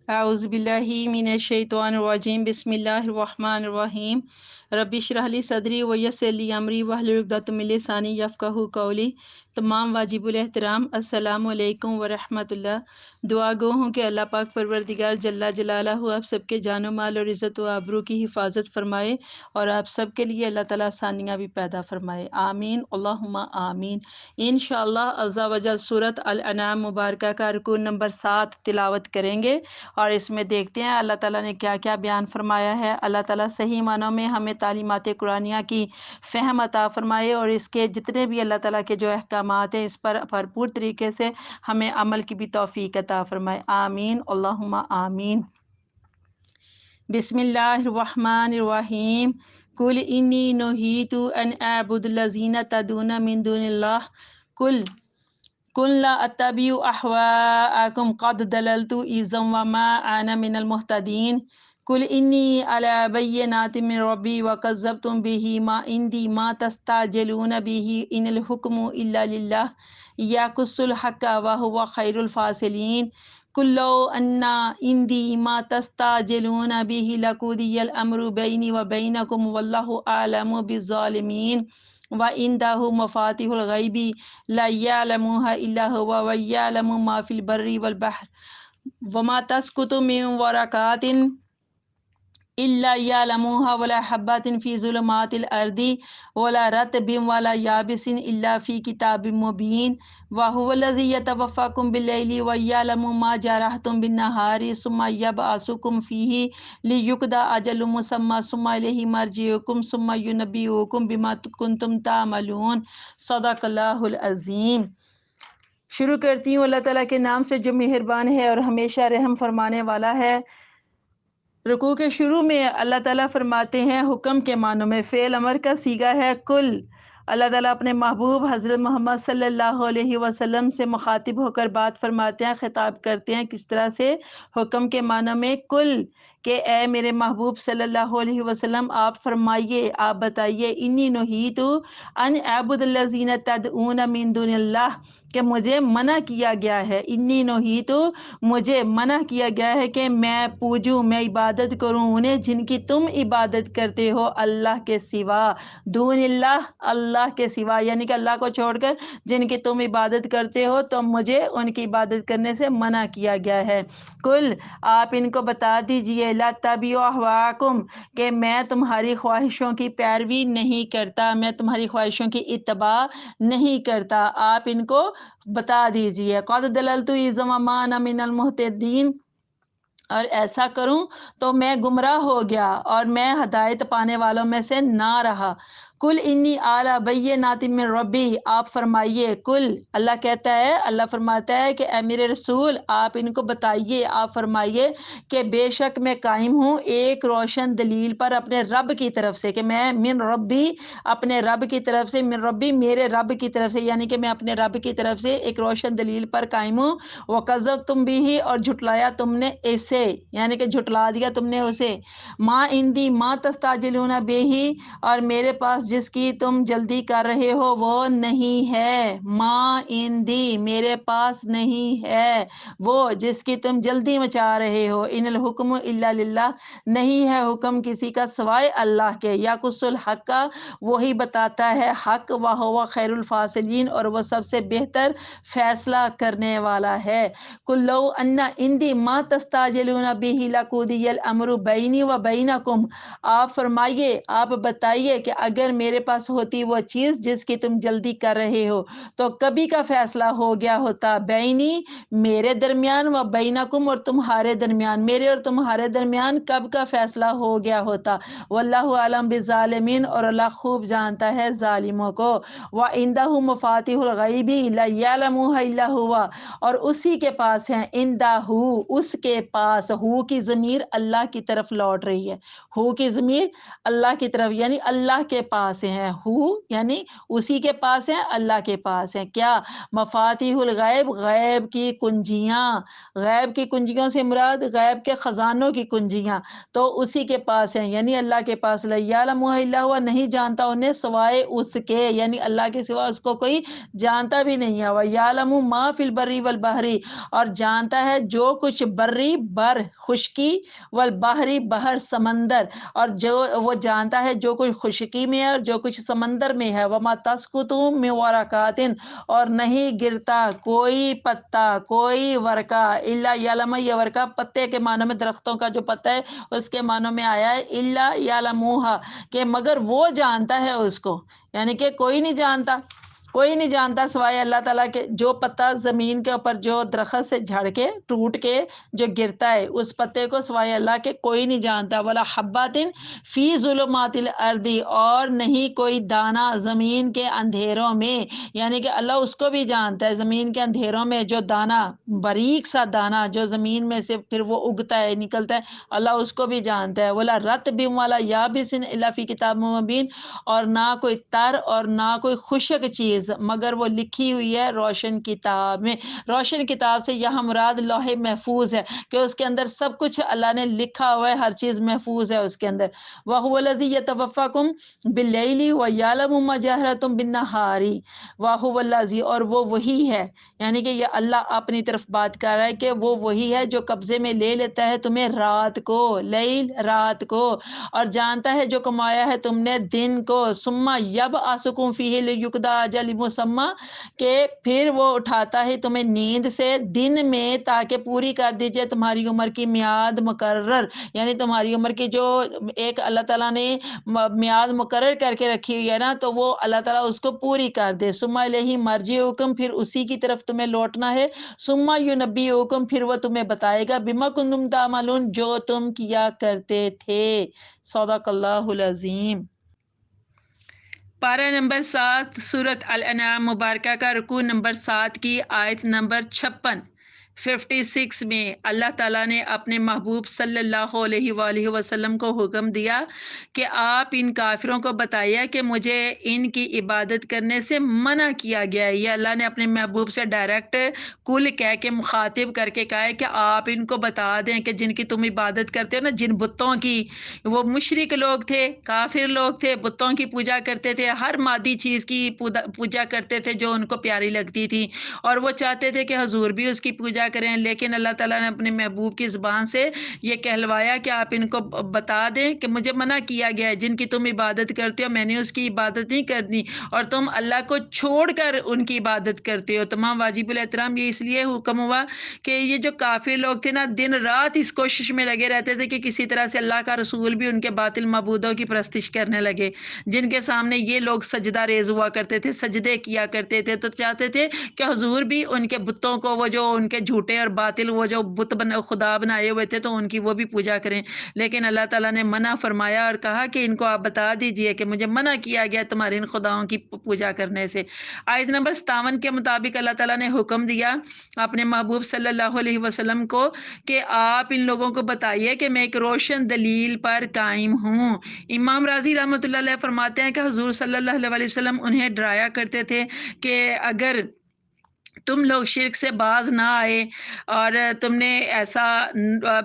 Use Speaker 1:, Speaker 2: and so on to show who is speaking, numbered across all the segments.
Speaker 1: اعوذ باللہ من الشیطان الرجیم بسم اللہ الرحمن الرحیم رب اشرح لی صدری ویسر لی امری واحلل عقدۃ من لسانی یفقہوا قولی۔ تمام واجب الاحترام السلام علیکم ورحمۃ اللہ۔ دعا گو ہوں کہ اللہ پاک پروردگار جل جلالہ آپ سب کے جان و مال اور عزت و آبرو کی حفاظت فرمائے اور آپ سب کے لیے اللہ تعالیٰ آسانیاں بھی پیدا فرمائے، آمین اللہم آمین۔ انشاءاللہ عز و جل سورۃ الانعام مبارکہ کا رکوع نمبر 7 تلاوت کریں گے اور اس میں دیکھتے ہیں اللہ تعالیٰ نے کیا کیا بیان فرمایا ہے۔ اللہ تعالیٰ صحیح معنوں میں ہمیں تعلیمات قرآنیہ کی فہم عطا فرمائے اور اس کے جتنے بھی اللہ تعالیٰ کے جو احکامات ہیں اس پر بھرپور طریقے سے ہمیں عمل کی بھی توفیق عطا فرمائے، آمین اللہم آمین۔ بسم اللہ الرحمن الرحیم قل انی نہیت ان اعبد الذین تدعون من دون اللہ قل لا اتبع احواءکم قد دللت اذا وما انا من المہتدین قل انی علی بینات من ربی وکذبتم به ما عندی ما تستعجلون به ان الحکم الا للہ یقص الحق وهو خیر الفاصلین قل لو ان عندی ما تستعجلون به لقضی الامر بینی وبینکم واللہ اعلم بالظالمین وعنده مفاتح الغیب لا یعلمها الا هو ویعلم ما فی البر والبحر وما تسقط من ورقات الا یعلمها ولا حبۃ فی ظلمات الارض ولا رطب ولا یابس الا فی کتاب مبین وهو الذی یتوفاکم باللیل ویعلم ما جرحتم بالنہار ثم یبعثکم فیہ لیقضی اجل مسمى ثم الیہ مرجعکم ثم ینبئکم بما کنتم تعملون۔ صدق اللہ العظیم۔ شروع کرتی ہوں اللہ تعالیٰ کے نام سے جو مہربان ہے اور ہمیشہ رحم فرمانے والا ہے۔ رکوع کے شروع میں اللہ تعالیٰ فرماتے ہیں حکم کے معنوں میں، فعل امر کا صیغہ ہے کل۔ اللہ تعالیٰ اپنے محبوب حضرت محمد صلی اللہ علیہ وسلم سے مخاطب ہو کر بات فرماتے ہیں، خطاب کرتے ہیں کس طرح سے؟ حکم کے معنوں میں کل، کہ اے میرے محبوب صلی اللہ علیہ وسلم آپ فرمائیے، آپ بتائیے، انی نہیت ان اعبد الذین تدعون من دون اللہ، کہ مجھے منع کیا گیا ہے، انی نہیت مجھے منع کیا گیا ہے کہ میں پوجوں، میں عبادت کروں انہیں جن کی تم عبادت کرتے ہو اللہ کے سوا، دون اللہ، اللہ کے سوا، یعنی کہ اللہ کو چھوڑ کر جن کی تم عبادت کرتے ہو تو مجھے ان کی عبادت کرنے سے منع کیا گیا ہے۔ کل، آپ ان کو بتا دیجئے، لا تبعوا اہواءکم، کہ میں تمہاری خواہشوں کی پیروی نہیں کرتا، میں تمہاری خواہشوں کی اتباع نہیں کرتا، آپ ان کو بتا دیجئے۔ قد دللت اذا وما انا من المہتدین، اور ایسا کروں تو میں گمراہ ہو گیا اور میں ہدایت پانے والوں میں سے نہ رہا۔ کل انی اعلی بینات من ربی، آپ فرمائیے، کل، اللہ کہتا ہے، اللہ فرماتا ہے کہ اے میرے رسول آپ ان کو بتائیے، آپ فرمائیے کہ بے شک میں قائم ہوں ایک روشن دلیل پر اپنے رب کی طرف سے، کہ میں من ربی، اپنے رب کی طرف سے، من ربی میرے رب کی طرف سے، یعنی کہ میں اپنے رب کی طرف سے ایک روشن دلیل پر قائم ہوں۔ وَكَذَّبْتُمْ بِهِ، اور جھٹلایا تم نے اسے، یعنی کہ جھٹلا دیا تم نے اسے۔ مَا عِندِي مَا تَسْتَعْجِلُونَ بِهِ، اور میرے پاس جس کی تم جلدی کر رہے ہو وہ نہیں ہے، مَا عِندِي میرے پاس نہیں ہے وہ جس کی تم جلدی مچا رہے ہو، ان الحکم الا للہ، نہیں ہے حکم کسی کا سوائے اللہ کے، یقص الحق، وہی بتاتا ہے حق، وہو خیر الفاصلین، اور وہ سب سے بہتر فیصلہ کرنے والا ہے۔ قل لو ان عندی ما تستعجلون به لقضی الامر بینی و بینکم، آپ فرمائیے، آپ بتائیے کہ اگر میرے پاس ہوتی وہ چیز جس کی تم جلدی کر رہے ہو تو کبھی کا فیصلہ ہو گیا ہوتا، بینی میرے درمیان، و بینکم اور تمہارے درمیان، میرے اور تمہارے درمیان کب کا فیصلہ ہو گیا ہوتا۔ واللہ عالم بالظالمین، اور اللہ خوب جانتا ہے ظالموں کو۔ وَعِندَهُ مَفَاتِحُ الْغَیْبِ لَا یعلمها الا هو، اور اسی کے پاس ہیں، عندہ، اس کے پاس، ہو کی ضمیر اللہ کی طرف لوٹ رہی ہے، ہو کی ضمیر اللہ کی طرف، یعنی اللہ کے پاس پاس ہیں، ہو یعنی اسی کے پاس ہیں، اللہ کے پاس ہیں۔ کیا؟ مفاتیح الغیب، غیب کی کنجیاں، غیب کی کنجیوں سے مراد غیب کے خزانوں کی کنجیاں تو اسی کے پاس ہیں، یعنی اللہ کے پاس۔ لا یعلمہ الا ہوا، نہیں جانتا انہیں سوائے اس کے، یعنی اللہ کے سوا اس کو کوئی جانتا بھی نہیں ہے۔ وَيَعْلَمُ مَا فِي الْبَرِّ وَالْبَحْرِ، اور جانتا ہے جو کچھ بری بر خشکی، والبحری بحر سمندر، اور جو وہ جانتا ہے جو کچھ خشکی میں ہے اور جو کچھ سمندر میں ہے۔ وَمَا تَسْقُطُ مِن وَرَقَةٍ، اور نہیں گرتا کوئی پتا کوئی ورقہ، الا یعلم، یہ ورقہ پتے کے معنوں میں درختوں کا جو پتا ہے اس کے معنوں میں آیا ہے، الا یعلموہا، کہ مگر وہ جانتا ہے اس کو، یعنی کہ کوئی نہیں جانتا، کوئی نہیں جانتا سوائے اللہ تعالیٰ کے۔ جو پتا زمین کے اوپر جو درخت سے جھڑ کے ٹوٹ کے جو گرتا ہے اس پتے کو سوائے اللہ کے کوئی نہیں جانتا۔ ولا حبۃ فی ظلمات الارض، اور نہیں کوئی دانہ زمین کے اندھیروں میں، یعنی کہ اللہ اس کو بھی جانتا ہے، زمین کے اندھیروں میں جو دانہ، باریک سا دانہ جو زمین میں سے پھر وہ اگتا ہے نکلتا ہے، اللہ اس کو بھی جانتا ہے۔ ولا رطب ولا یابس الا فی کتاب مبین، اور نہ کوئی تر اور نہ کوئی خشک چیز مگر وہ لکھی ہوئی ہے روشن کتاب میں۔ روشن کتاب سے یہاں مراد لوح محفوظ ہے، کہ اس کے اندر سب کچھ اللہ نے لکھا ہوا ہے، ہر چیز محفوظ ہے اس کے اندر۔ وَهُوَ الَّذِي يَتَوَفَّاكُمْ بِاللَّيْلِ وَيَعْلَمُ مَا جَهْرَتُمْ بِالنَّهَارِ وَهُوَ الَّذِي، اور وہ وہی ہے، یعنی کہ یہ اللہ اپنی طرف بات کر رہا ہے کہ وہ وہی ہے جو قبضے میں لے لیتا ہے تمہیں رات کو، لیل رات کو، اور جانتا ہے جو کمایا ہے تم نے دن کو، ثم یبعثکم فیہ لیقضی اجل مسمى، کہ پھر وہ اٹھاتا ہے تمہیں نیند سے دن میں تاکہ پوری کر دیجئے تمہاری عمر کی میعاد مقرر، یعنی تمہاری عمر کی جو ایک اللہ تعالیٰ نے میعاد مقرر کر کے رکھی ہوئی ہے نا، تو وہ اللہ تعالیٰ اس کو پوری کر دے۔ ثم الیہ مرجعکم، پھر اسی کی طرف تمہیں لوٹنا ہے۔ ثم ینبئکم، پھر وہ تمہیں بتائے گا بما کنتم تعملون، جو تم کیا کرتے تھے۔ صدق اللہ العظیم۔ پارہ نمبر 7 سورۃ الانعام مبارکہ کا رکوع نمبر 7 کی آیت نمبر 56 میں اللہ تعالیٰ نے اپنے محبوب صلی اللہ علیہ وآلہ وسلم کو حکم دیا کہ آپ ان کافروں کو بتائیے کہ مجھے ان کی عبادت کرنے سے منع کیا گیا ہے۔ یہ اللہ نے اپنے محبوب سے ڈائریکٹ کل کہہ کے مخاطب کر کے کہا ہے کہ آپ ان کو بتا دیں کہ جن کی تم عبادت کرتے ہو نا، جن بتوں کی، وہ مشرک لوگ تھے، کافر لوگ تھے، بتوں کی پوجا کرتے تھے، ہر مادی چیز کی پوجا کرتے تھے جو ان کو پیاری لگتی تھی، اور وہ چاہتے تھے کہ حضور بھی اس کی پوجا کریں، لیکن اللہ تعالیٰ نے اپنے محبوب کی زبان سے یہ کہلوایا کہ آپ ان کو بتا دیں کہ مجھے منع کیا گیا ہے، جن کی تم عبادت کرتے ہو میں نے اس کی عبادت نہیں کرنی، اور تم اللہ کو چھوڑ کر ان کی عبادت کرتے ہو۔ تمام واجب الاحترام یہ اس لیے حکم ہوا کہ یہ جو کافر لوگ تھے نا، دن رات اس کوشش میں لگے رہتے تھے کہ کسی طرح سے اللہ کا رسول بھی ان کے باطل معبودوں کی پرستش کرنے لگے، جن کے سامنے یہ لوگ سجدہ ریز ہوا کرتے تھے، سجدے کیا کرتے تھے، تو چاہتے تھے کہ حضور بھی ان کے بتوں کو، وہ جو ان کے جھوٹے اور باطل وہ جو بت خدا بنائے ہوئے تھے تو ان کی وہ بھی پوجا کریں، لیکن اللہ تعالیٰ نے منع فرمایا اور کہا کہ ان کو آپ بتا دیجئے کہ مجھے منع کیا گیا تمہارے ان خداؤں کی پوجا کرنے سے۔ آیت نمبر 57 کے مطابق اللہ تعالیٰ نے حکم دیا اپنے محبوب صلی اللہ علیہ وسلم کو کہ آپ ان لوگوں کو بتائیے کہ میں ایک روشن دلیل پر قائم ہوں۔ امام راضی رحمۃ اللہ علیہ فرماتے ہیں کہ حضور صلی اللہ علیہ وسلم انہیں ڈرایا کرتے تھے کہ اگر تم لوگ شرک سے باز نہ آئے اور تم نے ایسا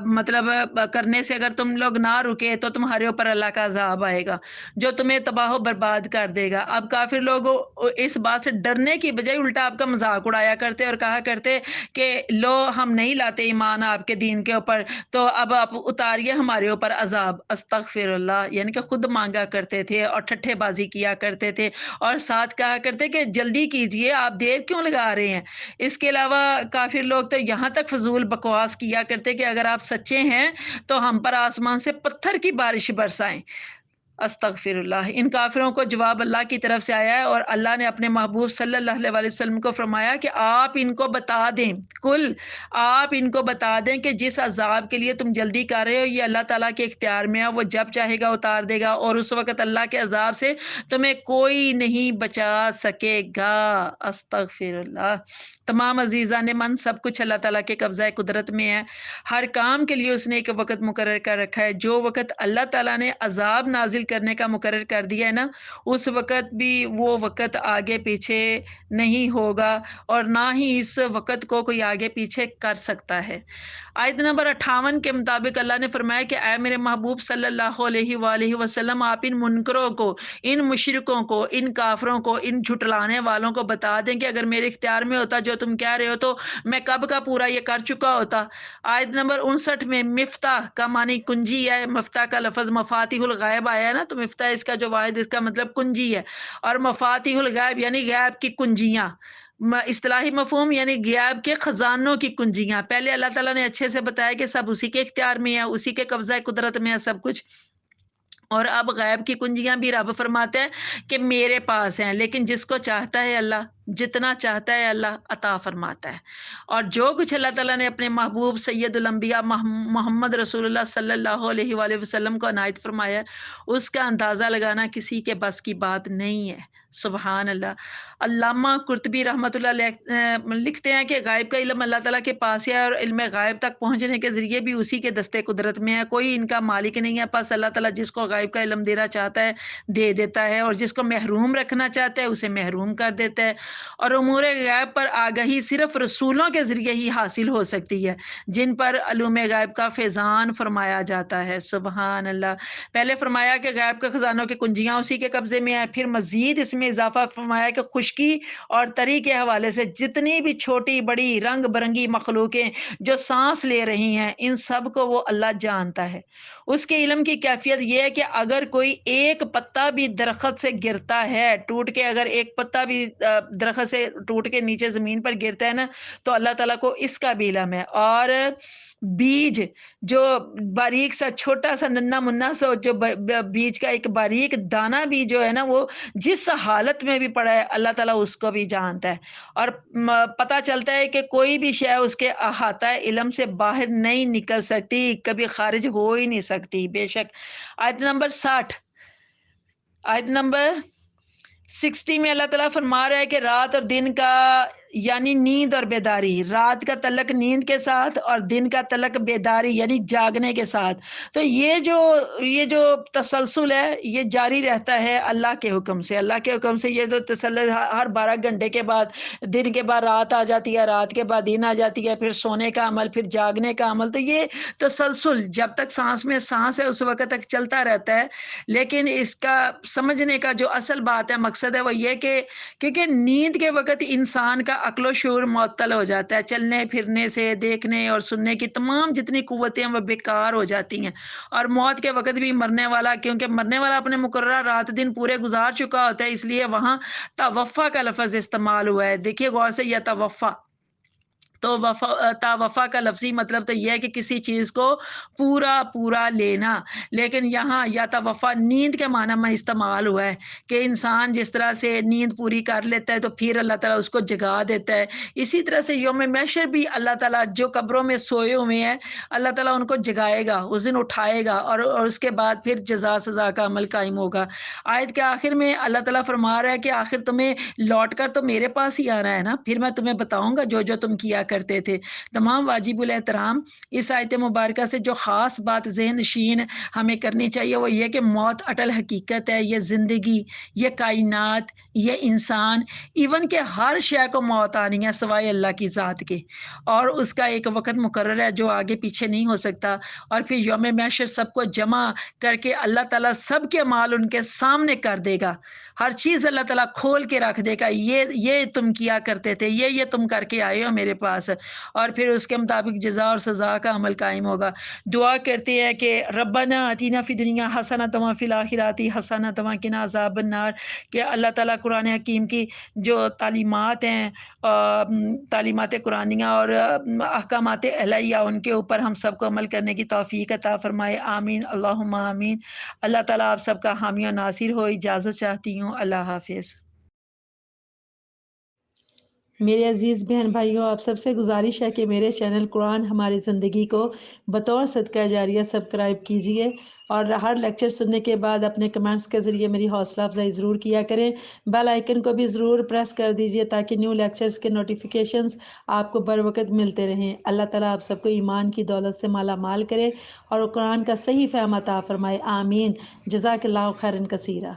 Speaker 1: مطلب کرنے سے اگر تم لوگ نہ رکے تو تمہارے اوپر اللہ کا عذاب آئے گا جو تمہیں تباہ و برباد کر دے گا۔ اب کافر لوگ اس بات سے ڈرنے کی بجائے الٹا آپ کا مذاق اڑایا کرتے اور کہا کرتے کہ لو ہم نہیں لاتے ایمان آپ کے دین کے اوپر، تو اب آپ اتاریے ہمارے اوپر عذاب۔ استغفر اللہ، یعنی کہ خود مانگا کرتے تھے اور ٹھٹھے بازی کیا کرتے تھے، اور ساتھ کہا کرتے کہ جلدی کیجئے، آپ دیر کیوں لگا رہے ہیں۔ اس کے علاوہ کافر لوگ تو یہاں تک فضول بکواس کیا کرتے کہ اگر آپ سچے ہیں تو ہم پر آسمان سے پتھر کی بارش برسائیں۔ استغفر اللہ۔ ان کافروں کو جواب اللہ کی طرف سے آیا ہے، اور اللہ نے اپنے محبوب صلی اللہ علیہ وسلم کو فرمایا کہ آپ ان کو بتا دیں، آپ ان کو بتا دیں کہ جس عذاب کے لیے تم جلدی کر رہے ہو یہ اللہ تعالیٰ کے اختیار میں ہے، وہ جب چاہے گا اتار دے گا، اور اس وقت اللہ کے عذاب سے تمہیں کوئی نہیں بچا سکے گا۔ استغفر اللہ۔ تمام عزیزان من، سب کچھ اللہ تعالیٰ کے قبضہ قدرت میں ہے. ہر کام کے لیے اس نے ایک وقت مقرر کر رکھا ہے. جو وقت اللہ تعالیٰ نے عذاب نازل کرنے کا مقرر کر دیا ہے نا، اس وقت بھی وہ وقت آگے پیچھے نہیں ہوگا، اور نہ ہی اس وقت کو کوئی آگے پیچھے کر سکتا ہے. آیت نمبر 58 کے مطابق اللہ نے فرمایا کہ اے میرے محبوب صلی اللہ علیہ وآلہ وسلم، آپ ان منکروں کو، ان مشرکوں کو، ان کافروں کو، ان جھٹلانے والوں کو بتا دیں کہ اگر میرے اختیار میں ہوتا جو تم کہہ رہے ہو تو میں کب کا پورا یہ کر چکا ہوتا. آیت نمبر 59 میں مفتاح کا معنی کنجی ہے. مفتاح کا لفظ مفاتیح الغیب آیا ہے نا، تو مفتاح اس کا جو واحد، اس کا مطلب کنجی ہے. اور مفاتیح الغیب یعنی غیب کی کنجیاں. اصطلاحی مفہوم یعنی غیب کے خزانوں کی کنجیاں. پہلے اللہ تعالیٰ نے اچھے سے بتایا کہ سب اسی کے اختیار میں ہے، اسی کے قبضہ قدرت میں ہے سب کچھ. اور اب غیب کی کنجیاں بھی رب فرماتے ہیں کہ میرے پاس ہیں، لیکن جس کو چاہتا ہے اللہ، جتنا چاہتا ہے اللہ عطا فرماتا ہے. اور جو کچھ اللہ تعالیٰ نے اپنے محبوب سید الانبیاء محمد رسول اللہ صلی اللہ علیہ وآلہ وسلم کو عنایت فرمایا ہے، اس کا اندازہ لگانا کسی کے بس کی بات نہیں ہے. سبحان اللہ. علامہ قرطبی رحمۃ اللہ علیہ لکھتے ہیں کہ غائب کا علم اللہ تعالیٰ کے پاس ہے، اور علم غائب تک پہنچنے کے ذریعے بھی اسی کے دستے قدرت میں ہے. کوئی ان کا مالک نہیں ہے. پس اللہ تعالیٰ جس کو غائب کا علم دینا چاہتا ہے دے دیتا ہے، اور جس کو محروم رکھنا چاہتا ہے اسے محروم کر دیتا ہے. اور امور غیب پر آگہی صرف رسولوں کے ذریعے ہی حاصل ہو سکتی ہے، جن پر علوم غیب کا فیضان فرمایا جاتا ہے. سبحان اللہ. پہلے فرمایا کہ غیب کے خزانوں کی کنجیاں اسی کے قبضے میں ہیں، پھر مزید اس میں اضافہ فرمایا کہ خشکی اور تری کے حوالے سے جتنی بھی چھوٹی بڑی رنگ برنگی مخلوقیں جو سانس لے رہی ہیں، ان سب کو وہ اللہ جانتا ہے. اس کے علم کی کیفیت یہ ہے کہ اگر کوئی ایک پتا بھی درخت سے گرتا ہے، ٹوٹ کے، اگر ایک پتا بھی درخت سے ٹوٹ کے نیچے زمین پر گرتا ہے نا، تو اللہ تعالیٰ کو اس کا بھی علم ہے. اور بیج جو باریک سا چھوٹا سا ننا منا سا جو بیج کا ایک باریک دانہ بھی جو ہے نا، وہ جس حالت میں بھی پڑا ہے اللہ تعالیٰ اس کو بھی جانتا ہے. اور پتہ چلتا ہے کہ کوئی بھی شے اس کے احاطہ علم سے باہر نہیں نکل سکتی، کبھی خارج ہو ہی نہیں سکتی. بے شک. آیت نمبر 60، آیت نمبر 60 میں اللہ تعالیٰ فرما رہا ہے کہ رات اور دن کا یعنی نیند اور بیداری، رات کا تعلق نیند کے ساتھ اور دن کا تعلق بیداری یعنی جاگنے کے ساتھ. تو یہ جو تسلسل ہے یہ جاری رہتا ہے اللہ کے حکم سے. اللہ کے حکم سے یہ جو تسلسل ہر 12 گھنٹے کے بعد دن کے بعد رات آ جاتی ہے، رات کے بعد دن آ جاتی ہے، پھر سونے کا عمل، پھر جاگنے کا عمل. تو یہ تسلسل جب تک سانس میں سانس ہے اس وقت تک چلتا رہتا ہے. لیکن اس کا سمجھنے کا جو اصل بات ہے، مقصد ہے، وہ یہ کہ کیونکہ نیند کے وقت انسان کا عقل و شعور معطل ہو جاتا ہے. چلنے پھرنے سے، دیکھنے اور سننے کی تمام جتنی قوتیں وہ بیکار ہو جاتی ہیں. اور موت کے وقت بھی مرنے والا، کیونکہ مرنے والا اپنے مقررہ رات دن پورے گزار چکا ہوتا ہے، اس لیے وہاں توفا کا لفظ استعمال ہوا ہے. دیکھیے غور سے، یہ توفا، تو وفا کا لفظی مطلب تو یہ ہے کہ کسی چیز کو پورا لینا. لیکن یہاں یا توفا نیند کے معنی میں استعمال ہوا ہے کہ انسان جس طرح سے نیند پوری کر لیتا ہے تو پھر اللہ تعالیٰ اس کو جگا دیتا ہے. اسی طرح سے یوم محشر بھی اللہ تعالیٰ جو قبروں میں سوئے ہوئے ہیں اللہ تعالیٰ ان کو جگائے گا، اس دن اٹھائے گا، اور اس کے بعد پھر جزا سزا کا عمل قائم ہوگا. آیت کے آخر میں اللہ تعالیٰ فرما رہا ہے کہ آخر تمہیں لوٹ کر تو میرے پاس ہی آنا ہے نا، پھر میں تمہیں بتاؤں گا جو تم کیا کرتے تھے. تمام واجب الاحترام اس آیت مبارکہ سے جو خاص بات ذہن نشین ہمیں کرنی چاہیے وہ یہ کہ موت اٹل حقیقت ہے. یہ زندگی، یہ کائنات، یہ انسان، ایون کہ ہر شے کو موت آنی ہے سوائے اللہ کی ذات کے، اور اس کا ایک وقت مقرر ہے جو آگے پیچھے نہیں ہو سکتا. اور پھر یوم محشر سب کو جمع کر کے اللہ تعالیٰ سب کے مال ان کے سامنے کر دے گا. ہر چیز اللہ تعالیٰ کھول کے رکھ دے گا، یہ تم کیا کرتے تھے، یہ تم کر کے آئے ہو میرے پاس. اور پھر اس کے مطابق جزا اور سزا کا عمل قائم ہوگا. دعا کرتے ہیں کہ ربنا آتینا فی دنیا حسنۃ وفی الآخرۃ حسنۃ وقنا عذاب النار، کہ اللہ تعالیٰ قرآن حکیم کی جو تعلیمات ہیں، تعلیمات قرآنیہ اور احکامات الہیہ، ان کے اوپر ہم سب کو عمل کرنے کی توفیق عطا فرمائے. آمین اللہم آمین. اللہ تعالیٰ آپ سب کا حامی و ناصر ہو. اجازت چاہتی ہوں. اللہ حافظ. میرے عزیز بہن بھائیوں، آپ سب سے گزارش ہے کہ میرے چینل قرآن ہماری زندگی کو بطور صدقہ جاریہ سبسکرائب کیجئے، اور ہر لیکچر سننے کے بعد اپنے کمنٹس کے ذریعے میری حوصلہ افزائی ضرور کیا کریں۔ بیل آئیکن کو بھی ضرور پریس کر دیجئے تاکہ نیو لیکچرز کے نوٹیفیکیشنز آپ کو بر وقت ملتے رہیں۔ اللہ تعالیٰ آپ سب کو ایمان کی دولت سے مالا مال کرے اور قرآن کا صحیح فہم عطا فرمائے، آمین۔ جزاک اللہ خیرن کثیرہ۔